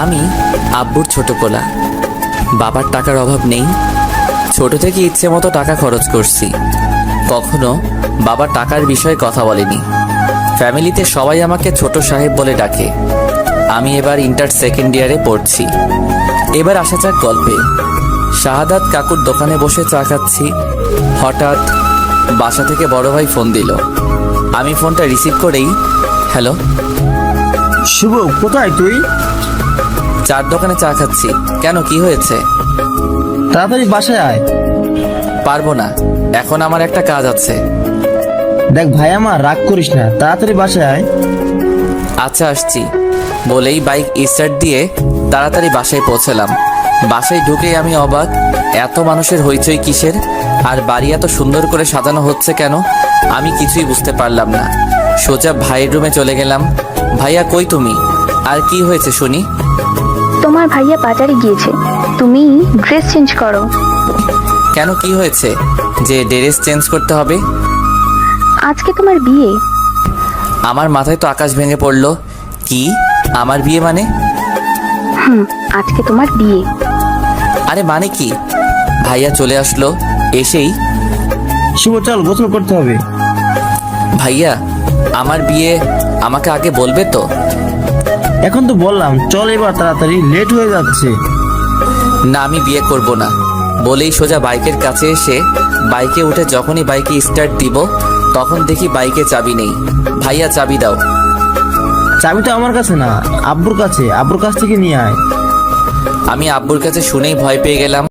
আমি আব্বুর ছোট পোলা। বাবার টাকার অভাব নেই। ছোট থেকে ইচ্ছে মতো টাকা খরচ করছি। কখনো বাবা টাকার বিষয়ে কথা বলেনি। ফ্যামিলিতে সবাই আমাকে ছোট সাহেব বলে ডাকে। আমি এবার ইন্টার সেকেন্ড ইয়ারে পড়ছি। এবার আসা যাক গল্পে। শাহাদাত কাকুর দোকানে বসে চা খাচ্ছি। হঠাৎ বাসা থেকে বড় ভাই ফোন দিল। আমি ফোনটা রিসিভ করেই, হ্যালো। শুভ, কোথায় তুই? চার দোকানে চা খাচ্ছি। কেন, কি হয়েছে? তাড়াতাড়ি বাসায় আয়। পারবো না, এখন আমার একটা কাজ আছে। দেখ ভাই, আমার রাগ করিস না, তাড়াতাড়ি বাসায় আয়। আচ্ছা, আসছি বলেই বাইক স্টার্ট দিয়ে তাড়াতাড়ি বাসায় পৌঁছলাম। বাসায় ঢুকেই আমি অবাক, এত মানুষের হইচই কিসের? আর বাড়ি এত সুন্দর করে সাজানো হচ্ছে কেন? আমি কিছুই বুঝতে পারলাম না। সোজা ভাইয়ের রুমে চলে গেলাম। ভাইয়া, কই তুমি? আর কি হয়েছে শুনি? তোমার ভাইয়া বাজারে গিয়েছে, তুমি ড্রেস চেঞ্জ করো। কেন, কি হয়েছে যে ড্রেস চেঞ্জ করতে হবে? আজকে তোমার বিয়ে। আমার মাথায় তো আকাশ ভেঙে পড়লো। কি, আমার বিয়ে মানে? আজকে তোমার বিয়ে। আরে মানে কি? ভাইয়া চলে আসলো। এসেই, শুভ চল, গোসল করতে হবে। ভাইয়া আমার বিয়ে, আমাকে আগে বলবে তো? এখন তো বললাম, চল এবার তাড়াতাড়ি, লেট হয়ে যাচ্ছে। না, আমি বিয়ে করব না বলেই সোজা বাইকের কাছে এসে বাইকে উঠে যখনই বাইকে স্টার্ট দিব তখন দেখি বাইকে চাবি নেই। ভাইয়া, চাবি দাও। চাবি তো আমার কাছে না, আব্বুর কাছে, আব্বুর কাছ থেকে নিয়ে আয়। আমি আব্বুর কাছে শুনেই ভয় পেয়ে গেলাম।